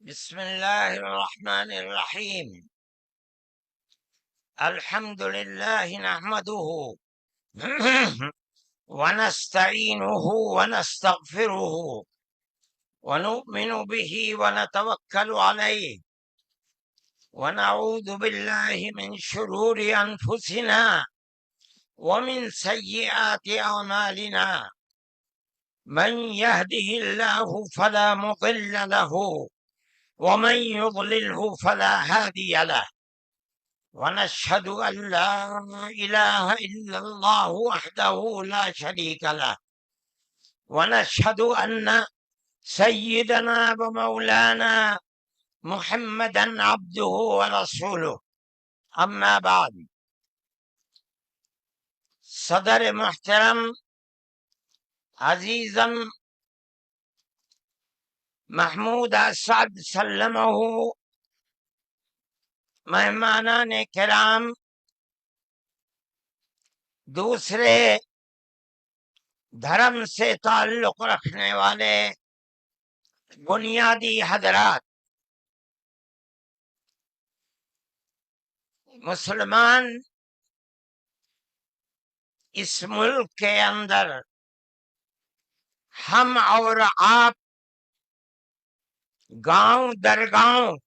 بسم الله الرحمن الرحيم. الحمد لله نحمده ونستعينه ونستغفره ونؤمن به ونتوكل عليه ونعوذ بالله من شرور أنفسنا ومن سيئات أعمالنا. من يهده الله فلا مضل له ومن يضلله فلا هادي له، ونشهد أن لا إله إلا الله وحده لا شريك له، ونشهد أن سيدنا ومولانا محمدا عبده ورسوله. أما بعد، صدر محترم عزیزم محمود اسعد سلمہ، مہمانان کرام، دوسرے دھرم سے تعلق رکھنے والے بنیادی حضرات، مسلمان اس ملک کے اندر ہم اور آپ گاؤں در گاؤں،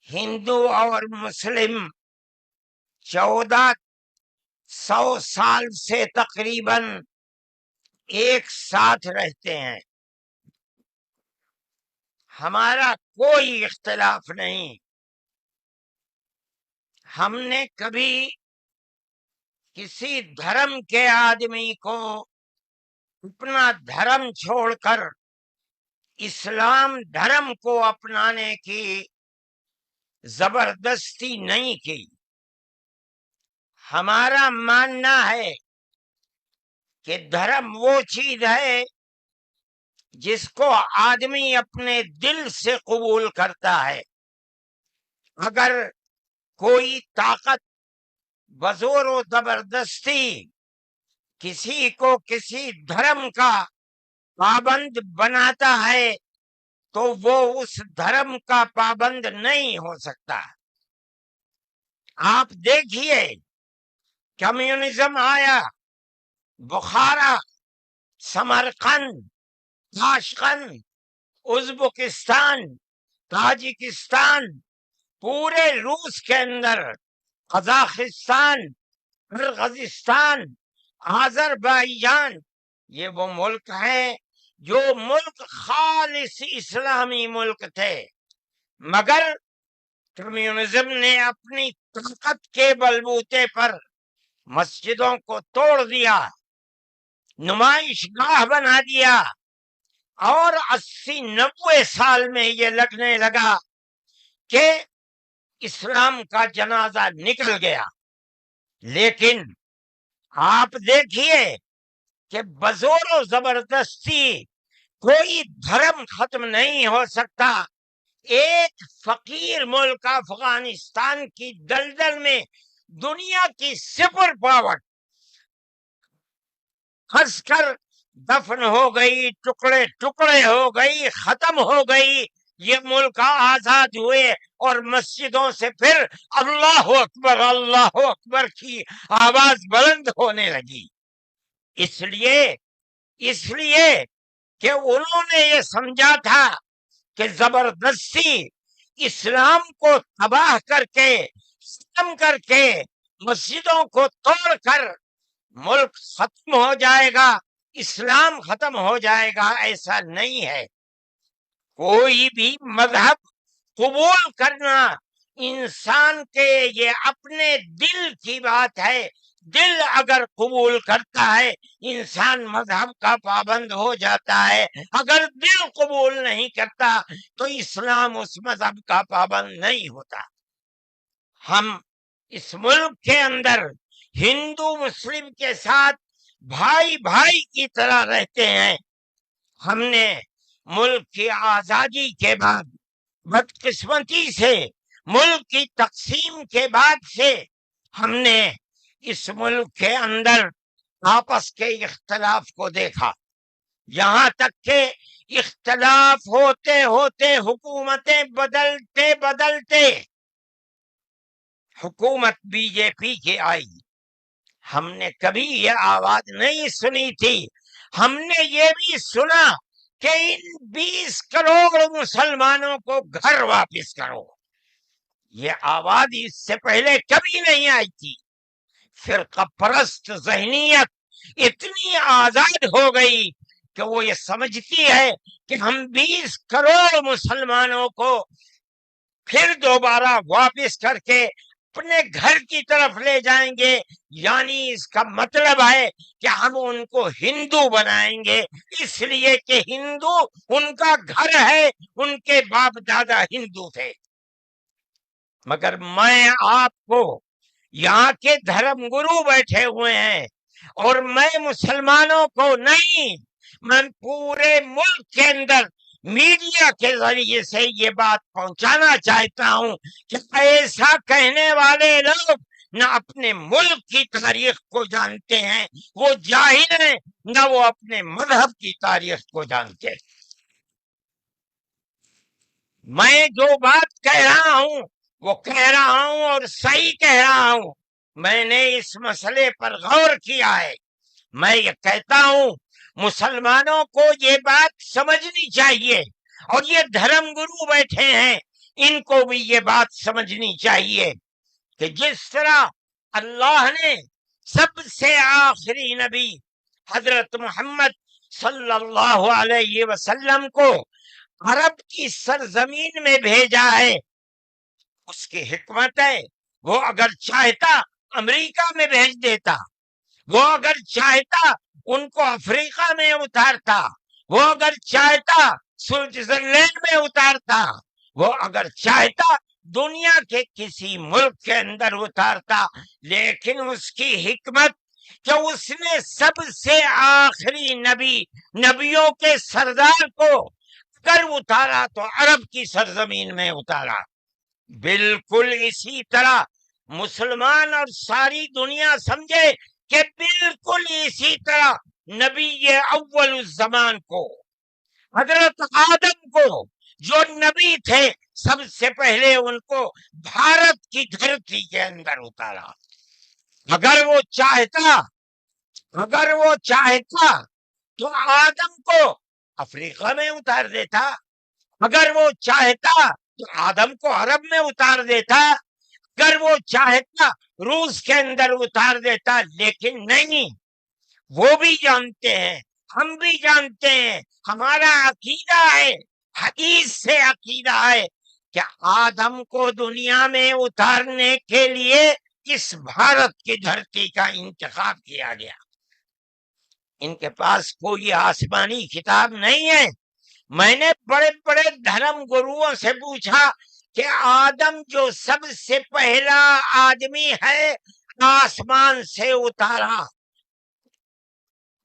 ہندو اور مسلم 1400 سال سے تقریباً ایک ساتھ رہتے ہیں. ہمارا کوئی اختلاف نہیں. ہم نے کبھی کسی دھرم کے آدمی کو اپنا دھرم چھوڑ کر اسلام دھرم کو اپنانے کی زبردستی نہیں کی. ہمارا ماننا ہے کہ دھرم وہ چیز ہے جس کو آدمی اپنے دل سے قبول کرتا ہے. اگر کوئی طاقت بزور و زبردستی کسی کو کسی دھرم کا پابند بناتا ہے تو وہ اس دھرم کا پابند نہیں ہو سکتا. آپ دیکھیے، کمیونزم آیا، بخارا، سمرقند، تاشقند، ازبکستان، تاجکستان، پورے روس کے اندر، قزاقستان، قرغیزستان، آذربائیجان، یہ وہ ملک ہیں جو ملک خالص اسلامی ملک تھے، مگر کمیونزم نے اپنی طاقت کے بلبوتے پر مسجدوں کو توڑ دیا، نمائش گاہ بنا دیا، اور 80-90 سال میں یہ لگنے لگا کہ اسلام کا جنازہ نکل گیا. لیکن آپ دیکھیے کہ بزور و زبردستی کوئی دھرم ختم نہیں ہو سکتا. ایک فقیر ملک افغانستان کی دلدل میں دنیا کی 0 پاور پھنس کر دفن ہو گئی، ٹکڑے ٹکڑے ہو گئی، ختم ہو گئی. یہ ملک آزاد ہوئے اور مسجدوں سے پھر اللہ اکبر کی آواز بلند ہونے لگی. اس لیے کہ انہوں نے یہ سمجھا تھا کہ زبردستی اسلام کو تباہ کر کے، ختم کر کے، مسجدوں کو توڑ کر ملک ختم ہو جائے گا، اسلام ختم ہو جائے گا. ایسا نہیں ہے. کوئی بھی مذہب قبول کرنا انسان کے یہ اپنے دل کی بات ہے. دل اگر قبول کرتا ہے انسان مذہب کا پابند ہو جاتا ہے. اگر دل قبول نہیں کرتا تو اسلام اس مذہب کا پابند نہیں ہوتا. ہم اس ملک کے اندر ہندو مسلم کے ساتھ بھائی بھائی کی طرح رہتے ہیں. ہم نے ملک کی آزادی کے بعد بدقسمتی سے ملک کی تقسیم کے بعد سے ہم نے اس ملک کے اندر آپس کے اختلاف کو دیکھا. یہاں تک کہ اختلاف ہوتے ہوتے حکومتیں بدلتے بدلتے حکومت بی جے پی کی آئی، ہم نے کبھی یہ آواز نہیں سنی تھی. ہم نے یہ بھی سنا کہ ان 20 کروڑ مسلمانوں کو گھر واپس کرو. یہ آواز اس سے پہلے کبھی نہیں آئی تھی. فرقہ پرست ذہنیت اتنی آزاد ہو گئی کہ وہ یہ سمجھتی ہے کہ ہم 20 کروڑ مسلمانوں کو پھر دوبارہ واپس کر کے اپنے گھر کی طرف لے جائیں گے. یعنی اس کا مطلب ہے کہ ہم ان کو ہندو بنائیں گے، اس لیے کہ ہندو ان کا گھر ہے، ان کے باپ دادا ہندو تھے. مگر میں آپ کو، یہاں کے دھرم گرو بیٹھے ہوئے ہیں اور میں مسلمانوں کو نہیں، میں پورے ملک کے اندر میڈیا کے ذریعے سے یہ بات پہنچانا چاہتا ہوں کہ ایسا کہنے والے لوگ نہ اپنے ملک کی تاریخ کو جانتے ہیں، وہ جاہل ہیں، نہ وہ اپنے مذہب کی تاریخ کو جانتے ہیں. میں جو بات کہہ رہا ہوں وہ کہہ رہا ہوں اور صحیح کہہ رہا ہوں. میں نے اس مسئلے پر غور کیا ہے. میں یہ کہتا ہوں مسلمانوں کو یہ بات سمجھنی چاہیے، اور یہ دھرم گرو بیٹھے ہیں ان کو بھی یہ بات سمجھنی چاہیے کہ جس طرح اللہ نے سب سے آخری نبی حضرت محمد صلی اللہ علیہ وسلم کو عرب کی سرزمین میں بھیجا ہے، اس کی حکمت ہے. وہ اگر چاہتا امریکہ میں بھیج دیتا، وہ اگر چاہتا ان کو افریقہ میں اتارتا، وہ اگر چاہتا سوئٹزرلینڈ میں اتارتا، وہ اگر چاہتا دنیا کے کسی ملک کے اندر اتارتا. لیکن اس کی حکمت کہ اس نے سب سے آخری نبی، نبیوں کے سردار کو اگر اتارا تو عرب کی سرزمین میں اتارا. بالکل اسی طرح مسلمان اور ساری دنیا سمجھے کہ بالکل اسی طرح نبی اول الزمان کو، حضرت آدم کو جو نبی تھے، سب سے پہلے ان کو بھارت کی دھرتی کے اندر اتارا. اگر وہ چاہتا تو آدم کو افریقہ میں اتار دیتا، اگر وہ چاہتا تو آدم کو عرب میں اتار دیتا، اگر وہ چاہتا روس کے اندر اتار دیتا. لیکن نہیں، وہ بھی جانتے ہیں، ہم بھی جانتے ہیں، ہمارا عقیدہ ہے، حدیث سے عقیدہ ہے کہ آدم کو دنیا میں اتارنے کے لیے اس بھارت کی دھرتی کا انتخاب کیا گیا. ان کے پاس کوئی آسمانی کتاب نہیں ہے. میں نے بڑے بڑے دھرم گروؤں سے پوچھا کہ آدم جو سب سے پہلا آدمی ہے آسمان سے اتارا،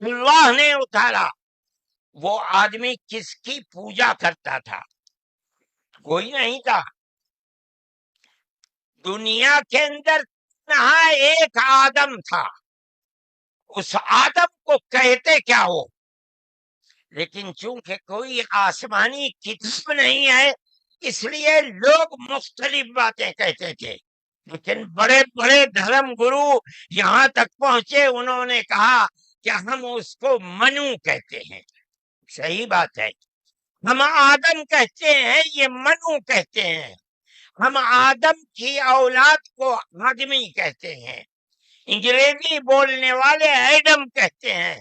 اللہ نے اتارا، وہ آدمی کس کی پوجا کرتا تھا؟ کوئی نہیں تھا. دنیا کے اندر نہ ایک آدم تھا. اس آدم کو کہتے کیا ہو؟ لیکن چونکہ کوئی آسمانی کتاب نہیں ہے اس لیے لوگ مختلف باتیں کہتے تھے. لیکن بڑے بڑے دھرم گرو یہاں تک پہنچے، انہوں نے کہا کہ ہم اس کو منو کہتے ہیں. صحیح بات ہے، ہم آدم کہتے ہیں، یہ منو کہتے ہیں. ہم آدم کی اولاد کو آدمی کہتے ہیں. انگریزی بولنے والے ایڈم کہتے ہیں،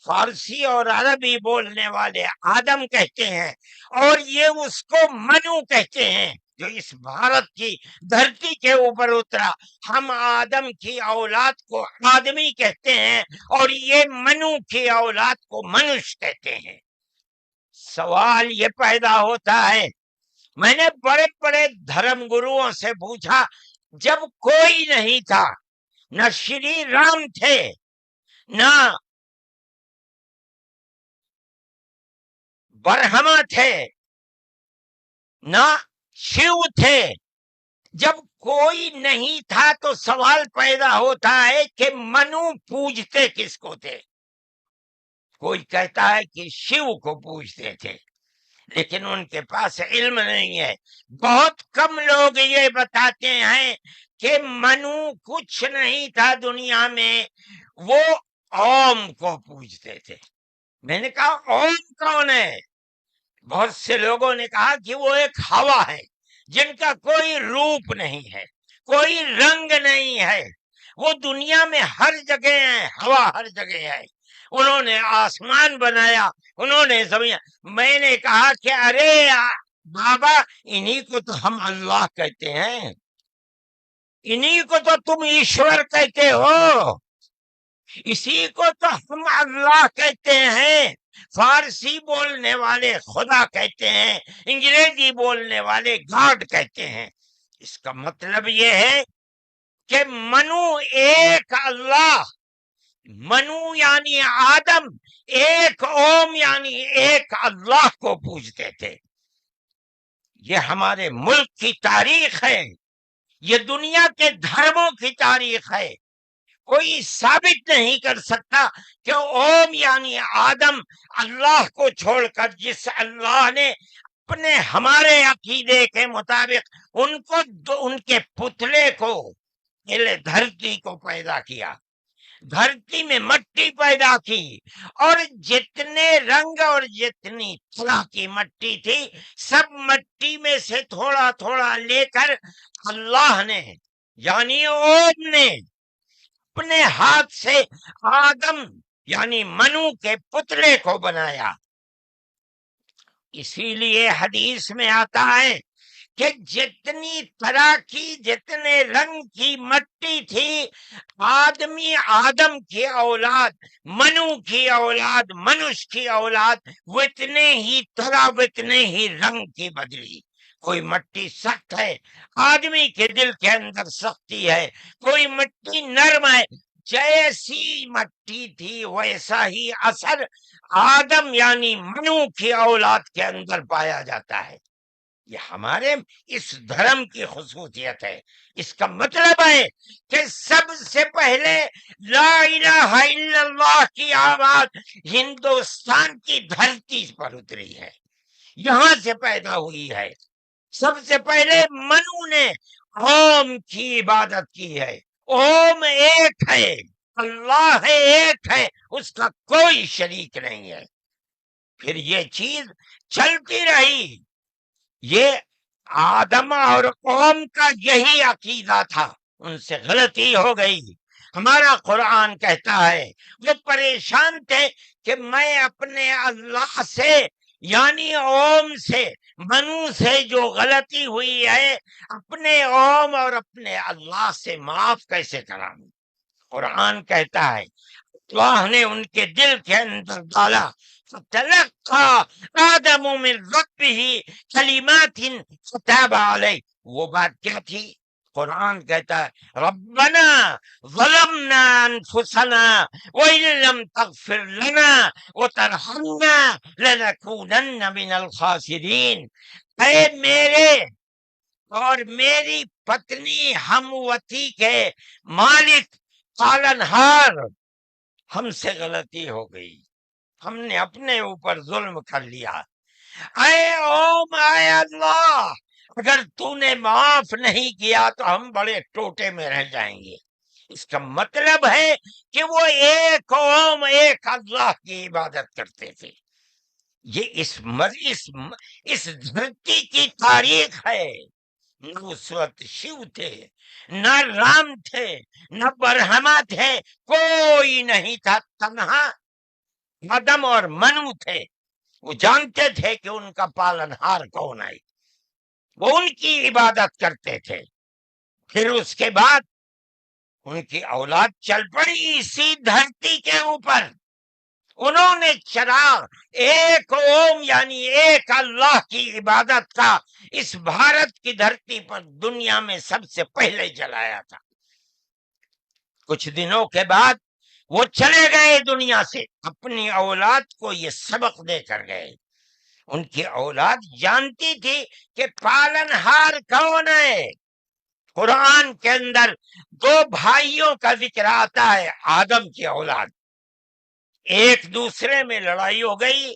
فارسی اور عربی بولنے والے آدم کہتے ہیں، اور یہ اس کو منو کہتے ہیں جو اس بھارت کی دھرتی کے اوپر اترا. ہم آدم کی اولاد کو آدمی کہتے ہیں اور یہ منو کی اولاد کو منش کہتے ہیں. سوال یہ پیدا ہوتا ہے، میں نے بڑے بڑے دھرم گروؤں سے پوچھا، جب کوئی نہیں تھا، نہ شری رام تھے، نہ برہما تھے، نہ شیو تھے، جب کوئی نہیں تھا تو سوال پیدا ہوتا ہے کہ منو پوجتے کس کو تھے؟ کوئی کہتا ہے کہ شیو کو پوجتے تھے، لیکن ان کے پاس علم نہیں ہے۔ بہت کم لوگ یہ بتاتے ہیں کہ منو کچھ نہیں تھا دنیا میں، وہ اوم کو پوجتے تھے۔ میں نے کہا اوم کون ہے؟ بہت سے لوگوں نے کہا کہ وہ ایک ہوا ہے جن کا کوئی روپ نہیں ہے، کوئی رنگ نہیں ہے، وہ دنیا میں ہر جگہ ہے، ہوا ہر جگہ ہے۔ انہوں نے آسمان بنایا، انہوں نے زمین۔ میں نے کہا کہ ارے بابا، انہی کو تو ہم اللہ کہتے ہیں، انہی کو تو تم ایشور کہتے ہو، اسی کو تو ہم اللہ کہتے ہیں۔ فارسی بولنے والے خدا کہتے ہیں، انگریزی بولنے والے گاڈ کہتے ہیں۔ اس کا مطلب یہ ہے کہ منو ایک اللہ، منو یعنی آدم، ایک اوم یعنی ایک اللہ کو پوجتے تھے۔ یہ ہمارے ملک کی تاریخ ہے، یہ دنیا کے دھرموں کی تاریخ ہے۔ کوئی ثابت نہیں کر سکتا کہ اوم یعنی آدم اللہ کو چھوڑ کر جس اللہ نے اپنے ہمارے عقیدے کے مطابق ان کے پتلے کو، پہلے دھرتی کو پیدا کیا، دھرتی میں مٹی پیدا کی، اور جتنے رنگ اور جتنی طرح کی مٹی تھی، سب مٹی میں سے تھوڑا تھوڑا لے کر اللہ نے یعنی اوم نے اپنے ہاتھ سے آدم یعنی منو کے پتلے کو بنایا۔ اسی لیے حدیث میں آتا ہے کہ جتنی طرح کی، جتنے رنگ کی مٹی تھی، آدم کی اولاد، منو کی اولاد، منش کی اولاد اتنے ہی طرح، اتنے ہی رنگ کی بدلی۔ کوئی مٹی سخت ہے، آدمی کے دل کے اندر سختی ہے، کوئی مٹی نرم ہے۔ جیسی مٹی تھی ویسا ہی اثر آدم یعنی منو کی اولاد کے اندر پایا جاتا ہے۔ یہ ہمارے اس دھرم کی خصوصیت ہے۔ اس کا مطلب ہے کہ سب سے پہلے لا الہ الا اللہ کی آواز ہندوستان کی دھرتی پر اتری ہے، یہاں سے پیدا ہوئی ہے۔ سب سے پہلے منو نے اوم کی عبادت کی ہے۔ اوم ایک ہے، اللہ ہے، ایک ہے، اس کا کوئی شریک نہیں ہے۔ پھر یہ چیز چلتی رہی۔ یہ آدم اور قوم کا یہی عقیدہ تھا، ان سے غلطی ہو گئی۔ ہمارا قرآن کہتا ہے وہ پریشان تھے کہ میں اپنے اللہ سے یعنی اوم سے، منو سے جو غلطی ہوئی ہے، اپنے اوم اور اپنے اللہ سے معاف کیسے کراؤں۔ قرآن کہتا ہے اللہ نے ان کے دل کے اندر ڈالا، فَتَلَقَّى آدَمُ مِن رَبِّهِ كَلِمَاتٍ فَتَابَ عَلَيْهِ۔ وہ بات کیا تھی؟ قرآن کہتا ہے ربنا ظلمنا انفسنا وَإِن لَّمْ تَغْفِرْ لَنَا وَتَرْحَمْنَا لَنَكُونَنَّ مِنَ الْخَاسِرِينَ۔ اے میرے اور میری پتنی ہم وطی کے مالک پالنہار، ہم سے غلطی ہو گئی، ہم نے اپنے اوپر ظلم کر لیا۔ اے اوم، اے اللہ، اگر تو نے معاف نہیں کیا تو ہم بڑے ٹوٹے میں رہ جائیں گے۔ اس کا مطلب ہے کہ وہ ایک اوم، ایک اللہ کی عبادت کرتے تھے۔ یہ اس دھرتی کی تاریخ ہے۔ نہ اس وقت شیو تھے، نہ رام تھے، نہ برہما تھے، کوئی نہیں تھا، تنہا آدم اور منو تھے۔ وہ جانتے تھے کہ ان کا پالنہار کون ہے، وہ ان کی عبادت کرتے تھے۔ پھر اس کے بعد ان کی اولاد چل پڑی اسی دھرتی کے اوپر، انہوں نے چراغ ایک اوم یعنی ایک اللہ کی عبادت کا اس بھارت کی دھرتی پر دنیا میں سب سے پہلے جلایا تھا۔ کچھ دنوں کے بعد وہ چلے گئے دنیا سے، اپنی اولاد کو یہ سبق دے کر گئے۔ ان کی اولاد جانتی تھی کہ پالنہار کون ہے۔ قرآن کے اندر دو بھائیوں کا ذکر آتا ہے، آدم کی اولاد، ایک دوسرے میں لڑائی ہو گئی.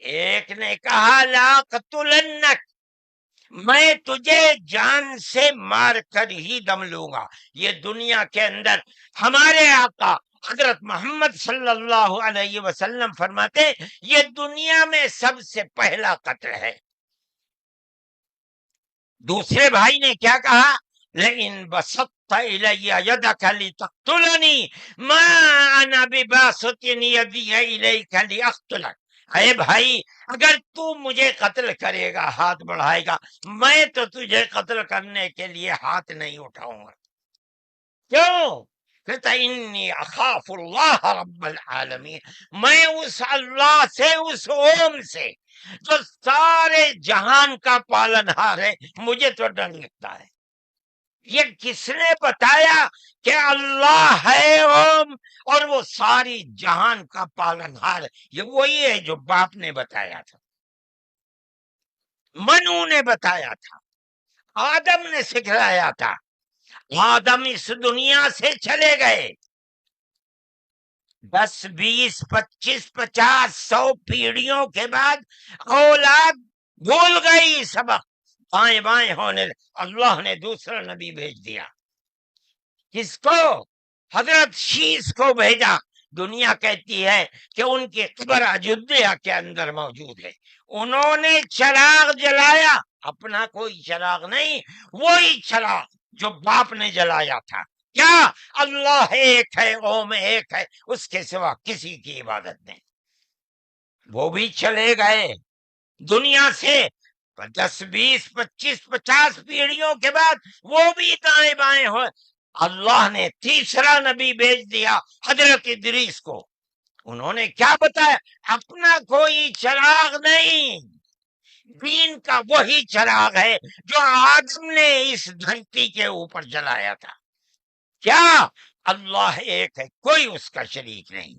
ایک نے کہا لا قتلنک، میں تجھے جان سے مار کر ہی دم لوں گا. یہ دنیا کے اندر ہمارے آقا حضرت محمد صلی اللہ علیہ وسلم فرماتے یہ دنیا میں سب سے پہلا قتل ہے. دوسرے بھائی نے کیا کہا؟ لئن بسطت الی یدک لتقتلنی ما انا بباسط یدی الیک لاقتلک. اے بھائی اگر تو مجھے قتل کرے گا، ہاتھ بڑھائے گا، میں تو تجھے قتل کرنے کے لیے ہاتھ نہیں اٹھاؤں گا. کیوں؟ کہتا انی اخاف اللہ رب العالمین، میں اس اللہ سے، اس اوم سے جو سارے جہان کا پالنہار ہے، مجھے تو ڈر لگتا ہے. یہ کس نے بتایا کہ اللہ ہے اوم اور وہ ساری جہان کا پالنہار ہے؟ یہ وہی ہے جو باپ نے بتایا تھا، منو نے بتایا تھا، آدم نے سکھلایا تھا. آدم اس دنیا سے چلے گئے، 10 20 25 50 100 پیڑھیوں کے بعد اولاد بھول گئی سبق، بائیں بائیں ہونے. اللہ نے دوسرا نبی بھیج دیا. کس کو؟ حضرت شیس کو بھیجا. دنیا کہتی ہے کہ ان کی قبر اجودھیا کے اندر موجود ہے. انہوں نے چراغ جلایا، اپنا کوئی چراغ نہیں، وہی چراغ جو باپ نے جلایا تھا. کیا؟ اللہ ایک ہے، اوم ایک ہے، اس کے سوا کسی کی عبادت نہیں. وہ بھی چلے گئے دنیا سے 10 20 25 50 پیڑھیوں کے بعد، وہ بھی دائیں بائیں ہوئے. اللہ نے تیسرا نبی بھیج دیا حضرت ادریس کو. انہوں نے کیا بتایا؟ اپنا کوئی چراغ نہیں، دین کا وہی چراغ ہے جو آدم نے اس دھرتی کے اوپر جلایا تھا. کیا؟ اللہ ایک ہے، کوئی اس کا شریک نہیں.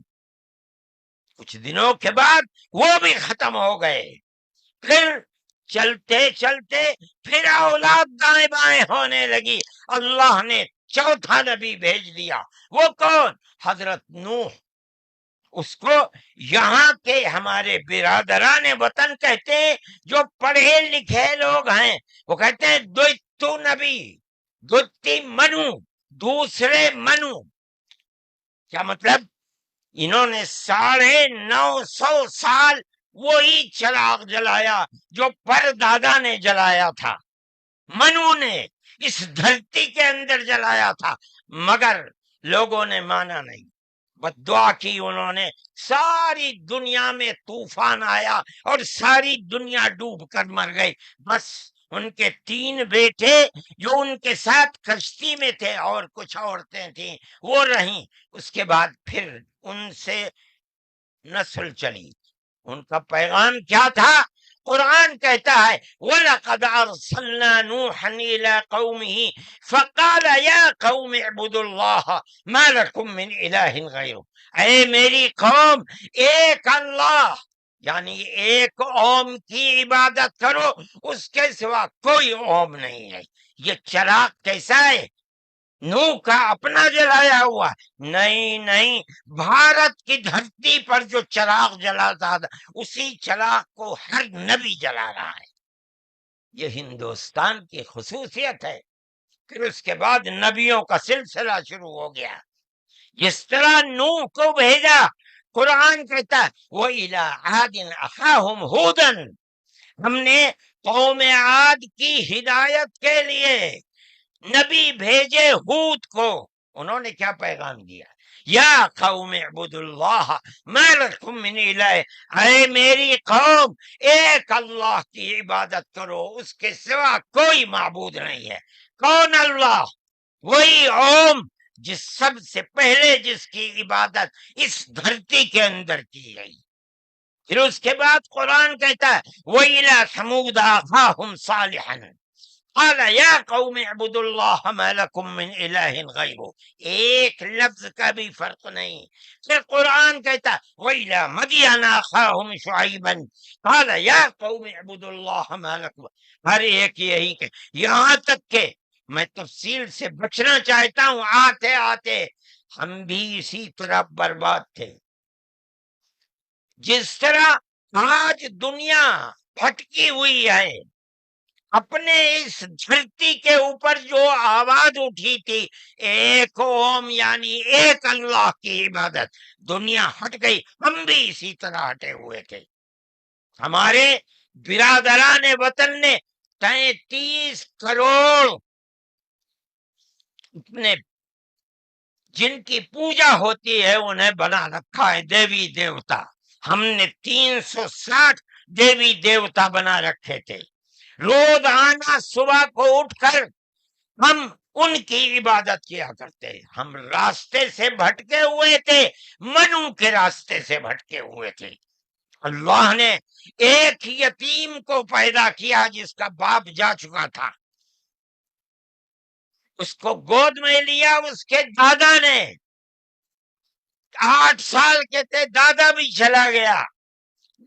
کچھ دنوں کے بعد وہ بھی ختم ہو گئے. پھر چلتے چلتے پھر اولاد دائیں بائیں ہونے لگی. اللہ نے چوتھا نبی بھیج دیا. وہ کون؟ حضرت نوح. اس کو یہاں کے ہمارے برادران وطن کہتے ہیں، جو پڑھے لکھے لوگ ہیں وہ کہتے ہیں دوتو نبی، دوتی منو، دوسرے منو. کیا مطلب؟ انہوں نے 950 سال وہی چراغ جلایا جو پردادا نے جلایا تھا، منو نے اس دھرتی کے اندر جلایا تھا، مگر لوگوں نے مانا نہیں. بد دعا کی انہوں نے، ساری دنیا میں طوفان آیا اور ساری دنیا ڈوب کر مر گئی. بس ان کے 3 بیٹے جو ان کے ساتھ کشتی میں تھے اور کچھ عورتیں تھیں وہ رہیں. اس کے بعد پھر ان سے نسل چلی. ان کا پیغام کیا تھا؟ قرآن کہتا ہے وَلَقَدْ أَرْسَلْنَا نُوحًا إِلَىٰ قَوْمِهِ فَقَالَ يَا قَوْمِ اعْبُدُوا اللَّهَ مَا لَكُم مِّنْ إِلَٰهٍ غَيْرُهُ. اے میری قوم، ایک اللہ یعنی ایک اوم کی عبادت کرو، اس کے سوا کوئی اوم نہیں ہے. یہ چراغ کیسا ہے؟ نوح کا اپنا جلایا ہوا؟ نہیں، بھارت کی دھرتی پر جو چراغ جلاتا تھا اسی چراغ کو ہر نبی جلا رہا ہے. یہ ہندوستان کی خصوصیت ہے. پھر اس کے بعد نبیوں کا سلسلہ شروع ہو گیا. جس طرح نوح کو بھیجا، قرآن کہتا ہے وَإِلَىٰ عَادٍ أَخَاهُمْ هُودًا، ہم نے قوم عاد کی ہدایت کے لیے نبی بھیجے ہود کو. انہوں نے کیا پیغام دیا؟ یا قوم اعبدوا اللہ ما لکم من الہ. اے میری قوم، ایک اللہ کی عبادت کرو، اس کے سوا کوئی معبود نہیں ہے. کون اللہ؟ وہی اوم جس سب سے پہلے جس کی عبادت اس دھرتی کے اندر کی گئی. پھر اس کے بعد قرآن کہتا ہے وَإِلَىٰ ثَمُودَ أَخَاهُمْ صَالِحًا قال یا قوم اعبدوا اللہ ما لکم من الہ غیرہ. ایک لفظ کا بھی فرق نہیں. پھر قرآن کہتا وَإِلَىٰ مَدْيَنَ أَخَاهُمْ شُعَيْبًا قال یا قوم اعبدوا اللہ ما لکم. ہر ایک یہی کہ یہاں تک کہ میں تفصیل سے بچنا چاہتا ہوں، آتے آتے ہم بھی اسی طرح برباد تھے. جس طرح آج دنیا بھٹکی ہوئی ہے، اپنے اس دھرتی کے اوپر جو آواز اٹھی تھی ایک اوم یعنی ایک اللہ کی عبادت، دنیا ہٹ گئی، ہم بھی اسی طرح ہٹے ہوئے تھے۔ ہمارے برادران وطن نے 33 کروڑ اپنے جن کی پوجا ہوتی ہے انہیں بنا رکھا ہے دیوی دیوتا۔ ہم نے 360 دیوی دیوتا بنا رکھے تھے۔ روز آنا صبح کو اٹھ کر ہم ان کی عبادت کیا کرتے، ہم راستے سے بھٹکے ہوئے تھے، منو کے راستے سے بھٹکے ہوئے تھے۔ اللہ نے ایک یتیم کو پیدا کیا جس کا باپ جا چکا تھا، اس کو گود میں لیا اس کے دادا نے، 8 سال کے تھے، دادا بھی چلا گیا،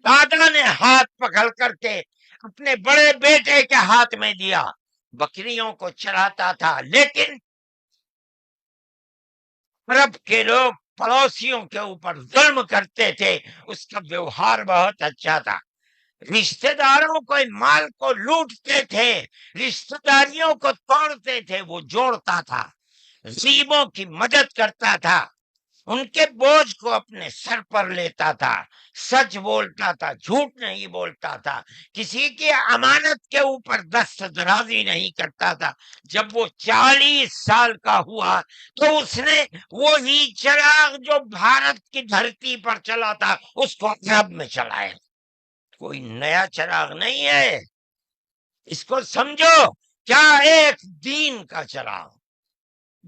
دادا نے ہاتھ پکڑ کر کے اپنے بڑے بیٹے کے ہاتھ میں دیا، بکریوں کو چراتا تھا، لیکن عرب کے لوگ پڑوسیوں کے اوپر ظلم کرتے تھے، اس کا ویوہار بہت اچھا تھا، رشتہ داروں کو مال کو لوٹتے تھے، رشتہ داریوں کو توڑتے تھے، وہ جوڑتا تھا، غریبوں کی مدد کرتا تھا، ان کے بوجھ کو اپنے سر پر لیتا تھا، سچ بولتا تھا، جھوٹ نہیں بولتا تھا، کسی کی امانت کے اوپر دست درازی نہیں کرتا تھا۔ جب وہ 40 سال کا ہوا تو اس نے وہی چراغ جو بھارت کی دھرتی پر چلا تھا اس کو عرب میں چلایا، کوئی نیا چراغ نہیں ہے، اس کو سمجھو، کیا ایک دین کا چراغ،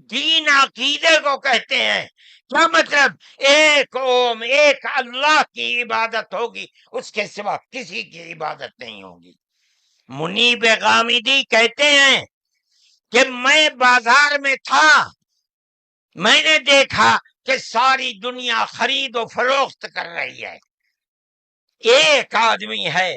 دین عقیدے کو کہتے ہیں، کیا مطلب؟ ایک اوم ایک اللہ کی عبادت ہوگی، اس کے سوا کسی کی عبادت نہیں ہوگی۔ منیب غامدی کہتے ہیں کہ میں بازار میں تھا، میں نے دیکھا کہ ساری دنیا خرید و فروخت کر رہی ہے، ایک آدمی ہے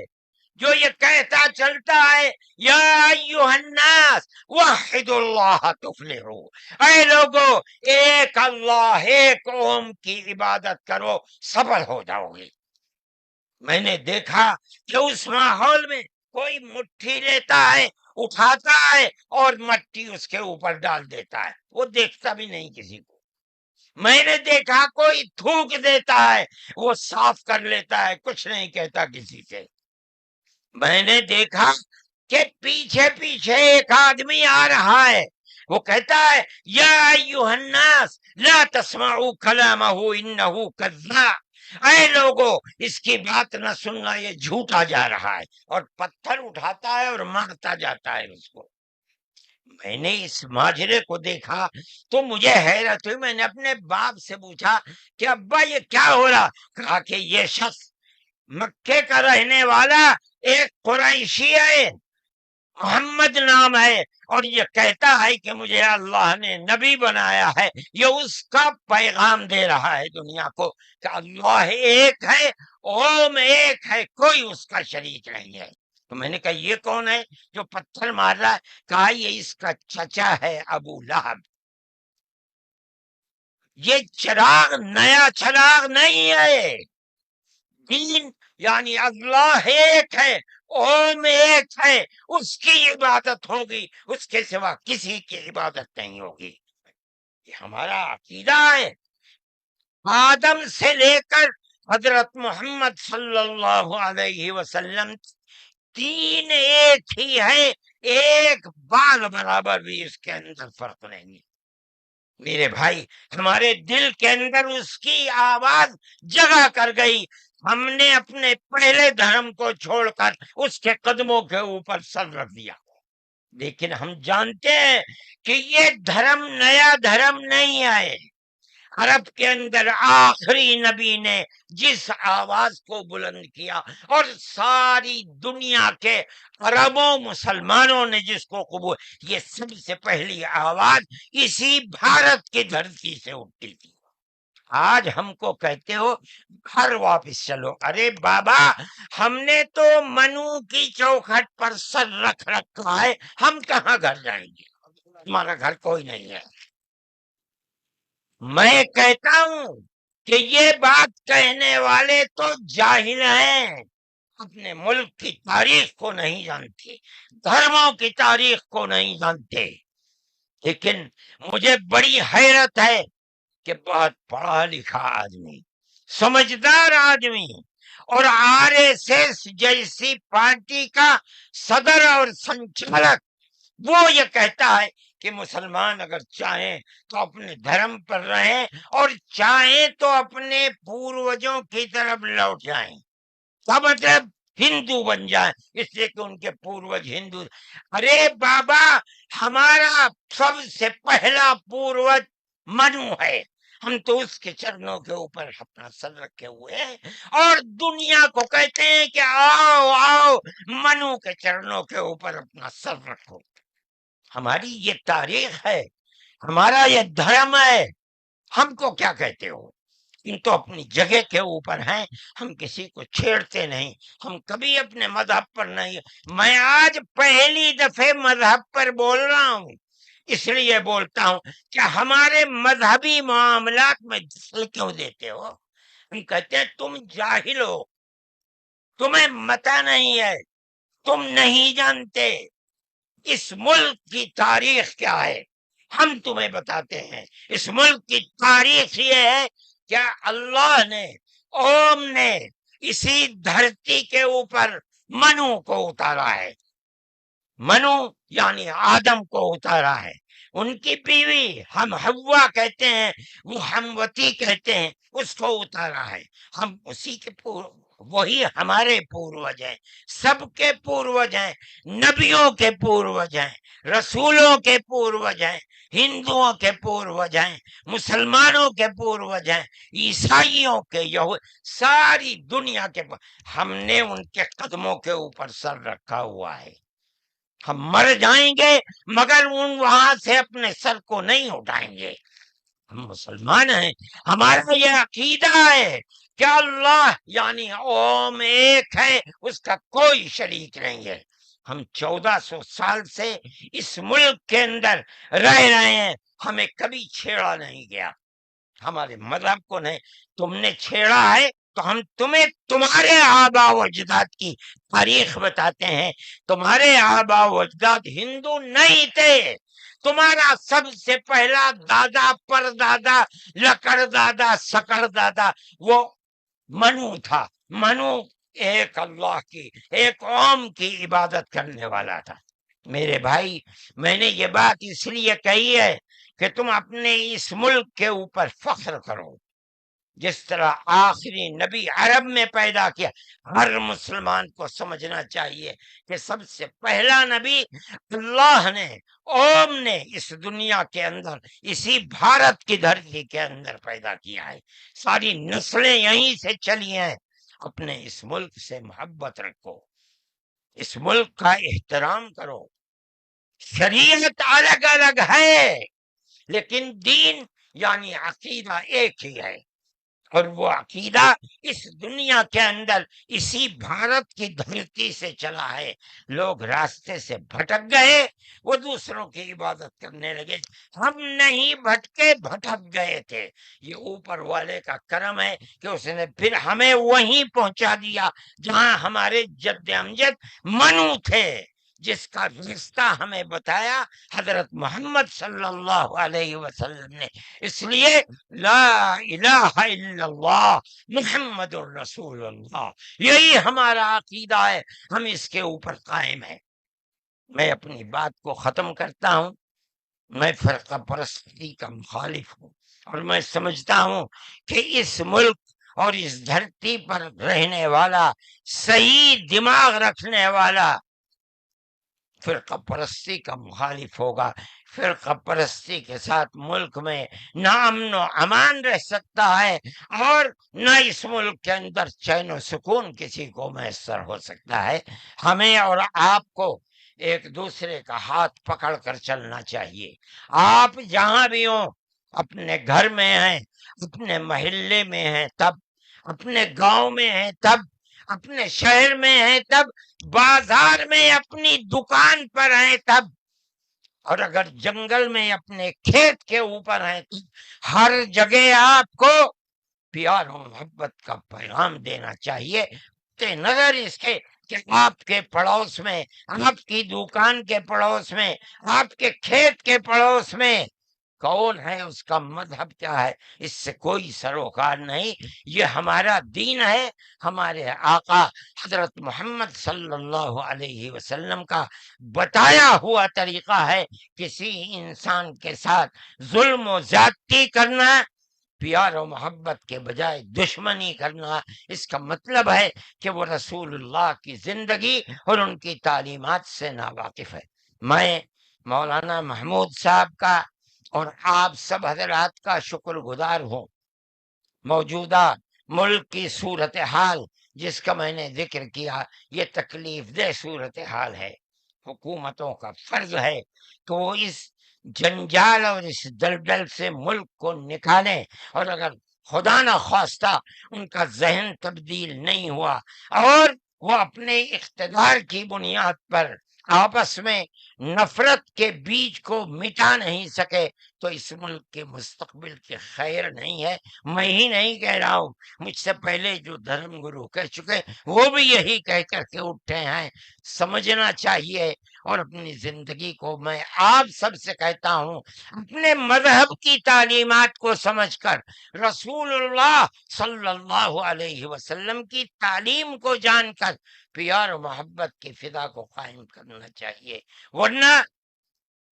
جو یہ کہتا چلتا ہے یا ایھا الناس وحدوا اللہ تفلحوا، اے لوگو ایک اللہ ایک اوم کی عبادت کرو سفل ہو جاؤ گے۔ میں نے دیکھا کہ اس ماحول میں کوئی مٹھی لیتا ہے، اٹھاتا ہے اور مٹی اس کے اوپر ڈال دیتا ہے، وہ دیکھتا بھی نہیں کسی کو۔ میں نے دیکھا کوئی تھوک دیتا ہے، وہ صاف کر لیتا ہے، کچھ نہیں کہتا کسی سے۔ میں نے دیکھا کہ پیچھے پیچھے ایک آدمی آ رہا ہے، وہ کہتا ہے یا ایھا الناس لا تسمعوا کلامہ انہ کذاب، اے لوگو اس کی بات نہ سننا، یہ جھوٹا جا رہا ہے، اور پتھر اٹھاتا ہے اور مارتا جاتا ہے اس کو۔ میں نے اس ماجرے کو دیکھا تو مجھے حیرت ہوئی، میں نے اپنے باپ سے پوچھا کہ ابا یہ کیا ہو رہا؟ کہا کہ یہ شخص مکے کا رہنے والا ایک قریشی ہے، محمد نام ہے، اور یہ کہتا ہے کہ مجھے اللہ نے نبی بنایا ہے، یہ اس کا پیغام دے رہا ہے دنیا کو کہ اللہ ایک ہے، اوم ایک ہے، کوئی اس کا شریک نہیں ہے۔ تو میں نے کہا یہ کون ہے جو پتھر مار رہا ہے؟ کہا یہ اس کا چچا ہے ابو لہب۔ یہ چراغ نیا چراغ نہیں ہے، دین یعنی اللہ ایک ہے، اوم ایک ہے، اس کی عبادت ہوگی، اس کے سوا کسی کی عبادت نہیں ہوگی۔ یہ ہمارا عقیدہ ہے۔ آدم سے لے کر حضرت محمد صلی اللہ علیہ وسلم تین ایک ہی ہے، ایک بال برابر بھی اس کے اندر فرق نہیں ہے۔ میرے بھائی ہمارے دل کے اندر اس کی آواز جگہ کر گئی، ہم نے اپنے پہلے دھرم کو چھوڑ کر اس کے قدموں کے اوپر سر رکھ دیا، لیکن ہم جانتے ہیں کہ یہ دھرم نیا دھرم نہیں ہے۔ عرب کے اندر آخری نبی نے جس آواز کو بلند کیا اور ساری دنیا کے عربوں مسلمانوں نے جس کو قبول، یہ سب سے پہلی آواز اسی بھارت کی دھرتی سے اٹھتی تھی۔ آج ہم کو کہتے ہو گھر واپس چلو، ارے بابا ہم نے تو منو کی چوکھٹ پر سر رکھ رکھا ہے، ہم کہاں گھر جائیں گے؟ ہمارا گھر کوئی نہیں ہے۔ میں کہتا ہوں کہ یہ بات کہنے والے تو جاہل ہیں، اپنے ملک کی تاریخ کو نہیں جانتے، دھرموں کی تاریخ کو نہیں جانتے۔ لیکن مجھے بڑی حیرت ہے کہ بہت پڑھا لکھا آدمی، سمجھدار آدمی، اور RSS جیسی پارٹی کا صدر اور سنچالک، وہ یہ کہتا ہے کہ مسلمان اگر چاہیں تو اپنے دھرم پر رہیں اور چاہیں تو اپنے پوروجوں کی طرف لوٹ جائیں، کا مطلب ہندو بن جائیں، اس لیے کہ ان کے پوروج ہندو۔ ارے بابا، ہمارا سب سے پہلا پوروج منو ہے، ہم تو اس کے چرنوں کے اوپر اپنا سر رکھے ہوئے ہیں، اور دنیا کو کہتے ہیں کہ آؤ آؤ منو کے چرنوں کے اوپر اپنا سر رکھو۔ ہماری یہ تاریخ ہے، ہمارا یہ دھرم ہے، ہم کو کیا کہتے ہو؟ ان تو اپنی جگہ کے اوپر ہیں، ہم کسی کو چھیڑتے نہیں، ہم کبھی اپنے مذہب پر نہیں۔ میں آج پہلی دفعہ مذہب پر بول رہا ہوں، اس لیے بولتا ہوں کہ ہمارے مذہبی معاملات میں دخل کیوں دیتے ہو؟ ہم کہتے ہیں تم جاہل ہو، تمہیں متا نہیں ہے، تم نہیں جانتے اس ملک کی تاریخ کیا ہے۔ ہم تمہیں بتاتے ہیں اس ملک کی تاریخ یہ ہے کہ اللہ نے، اوم نے اسی دھرتی کے اوپر منو کو اتارا ہے، منو یعنی آدم کو اتارا ہے، ان کی بیوی ہم حوا کہتے ہیں، وہ ہموتی کہتے ہیں، اس کو اتارا ہے۔ ہم اسی کے وہی ہمارے پوروج ہیں، سب کے پوروج ہیں، نبیوں کے پوروج ہیں، رسولوں کے پوروج ہیں، ہندوؤں کے پوروج ہیں، مسلمانوں کے پوروج ہیں، عیسائیوں کے، ساری دنیا کے ہم نے ان کے قدموں کے اوپر سر رکھا ہوا ہے۔ ہم مر جائیں گے مگر وہاں سے اپنے سر کو نہیں اٹھائیں گے۔ ہم مسلمان ہیں، ہمارا یہ عقیدہ ہے کہ اللہ یعنی اوم ایک ہے، اس کا کوئی شریک نہیں ہے۔ ہم 1400 سال سے اس ملک کے اندر رہ رہے ہیں، ہمیں کبھی چھیڑا نہیں گیا، ہمارے مذہب کو نہیں۔ تم نے چھیڑا ہے تو ہم تمہیں تمہارے آبا و اجداد کی تاریخ بتاتے ہیں۔ تمہارے آبا و اجداد ہندو نہیں تھے، تمہارا سب سے پہلا دادا پر دادا لکڑ دادا سکڑ دادا وہ منو تھا۔ منو ایک اللہ کی، ایک اوم کی عبادت کرنے والا تھا۔ میرے بھائی، میں نے یہ بات اس لیے کہی ہے کہ تم اپنے اس ملک کے اوپر فخر کرو، جس طرح آخری نبی عرب میں پیدا کیا۔ ہر مسلمان کو سمجھنا چاہیے کہ سب سے پہلا نبی اللہ نے، اوم نے اس دنیا کے اندر، اسی بھارت کی دھرتی کے اندر پیدا کیا ہے۔ ساری نسلیں یہیں سے چلی ہیں۔ اپنے اس ملک سے محبت رکھو، اس ملک کا احترام کرو۔ شریعت الگ الگ ہے لیکن دین یعنی عقیدہ ایک ہی ہے، اور وہ عقیدہ اس دنیا کے اندر اسی بھارت کی دھرتی سے چلا ہے۔ لوگ راستے سے بھٹک گئے، وہ دوسروں کی عبادت کرنے لگے، ہم نہیں بھٹکے، بھٹک گئے تھے۔ یہ اوپر والے کا کرم ہے کہ اس نے پھر ہمیں وہیں پہنچا دیا جہاں ہمارے جد امجد منو تھے، جس کا رشتہ ہمیں بتایا حضرت محمد صلی اللہ علیہ وسلم نے۔ اس لیے لا الہ الا اللہ محمد الرسول اللہ، یہی ہمارا عقیدہ ہے، ہم اس کے اوپر قائم ہیں۔ میں اپنی بات کو ختم کرتا ہوں۔ میں فرقہ پرستی کا مخالف ہوں، اور میں سمجھتا ہوں کہ اس ملک اور اس دھرتی پر رہنے والا، صحیح دماغ رکھنے والا فرقہ پرستی کا مخالف ہوگا۔ فرقہ پرستی کے ساتھ ملک میں نہ امن و امان رہ سکتا ہے، اور نہ اس ملک کے اندر چین و سکون کسی کو میسر ہو سکتا ہے۔ ہمیں اور آپ کو ایک دوسرے کا ہاتھ پکڑ کر چلنا چاہیے۔ آپ جہاں بھی ہوں، اپنے گھر میں ہیں، اپنے محلے میں ہیں تب، اپنے گاؤں میں ہیں تب، اپنے شہر میں ہیں تب، بازار میں اپنی دکان پر ہیں تب، اور اگر جنگل میں اپنے کھیت کے اوپر ہیں تو ہر جگہ آپ کو پیار و محبت کا پیغام دینا چاہیے کہ نظر اس کے کہ آپ کے پڑوس میں، آپ کی دکان کے پڑوس میں، آپ کے کھیت کے پڑوس میں کون ہے، اس کا مذہب کیا ہے، اس سے کوئی سروکار نہیں۔ یہ ہمارا دین ہے، ہمارے آقا حضرت محمد صلی اللہ علیہ وسلم کا بتایا ہوا طریقہ ہے۔ کسی انسان کے ساتھ ظلم و زیادتی کرنا، پیار و محبت کے بجائے دشمنی کرنا، اس کا مطلب ہے کہ وہ رسول اللہ کی زندگی اور ان کی تعلیمات سے ناواقف ہے۔ میں مولانا محمود صاحب کا اور آپ سب حضرات کا شکر گزار ہوں۔ موجودہ ملک کی صورتحال جس کا میں نے ذکر کیا، یہ تکلیف دہ صورتحال ہے۔ حکومتوں کا فرض ہے کہ وہ اس جنجال اور اس دلدل سے ملک کو نکالیں، اور اگر خدا نہ خواستہ ان کا ذہن تبدیل نہیں ہوا اور وہ اپنے اقتدار کی بنیاد پر آپس میں نفرت کے بیج کو مٹا نہیں سکے تو اس ملک کے مستقبل کے خیر نہیں ہے۔ میں ہی نہیں کہہ رہا ہوں، مجھ سے پہلے جو دھرم گرو کہہ چکے وہ بھی یہی کہہ کر کے اٹھے ہیں۔ سمجھنا چاہیے، اور اپنی زندگی کو میں آپ سب سے کہتا ہوں، اپنے مذہب کی تعلیمات کو سمجھ کر، رسول اللہ صلی اللہ علیہ وسلم کی تعلیم کو جان کر پیار و محبت کی فضا کو قائم کرنا چاہیے، ورنہ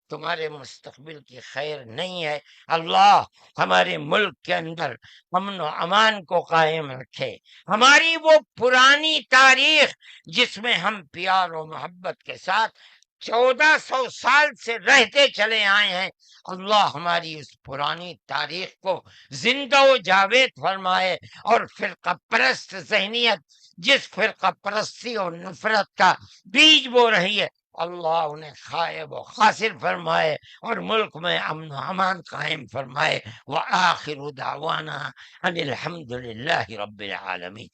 تمہارے مستقبل کی خیر نہیں ہے۔ اللہ ہمارے ملک کے اندر امن و امان کو قائم رکھے۔ ہماری وہ پرانی تاریخ جس میں ہم پیار و محبت کے ساتھ 1400 سال سے رہتے چلے آئے ہیں، اللہ ہماری اس پرانی تاریخ کو زندہ و جاوید فرمائے، اور فرقہ پرست ذہنیت جس فرقہ پرستی اور نفرت کا بیج بو رہی ہے، اللہ انہیں خائب و خاسر فرمائے، اور ملک میں امن و امان قائم فرمائے۔ وآخر دعوانا ان الحمد للہ رب العالمین۔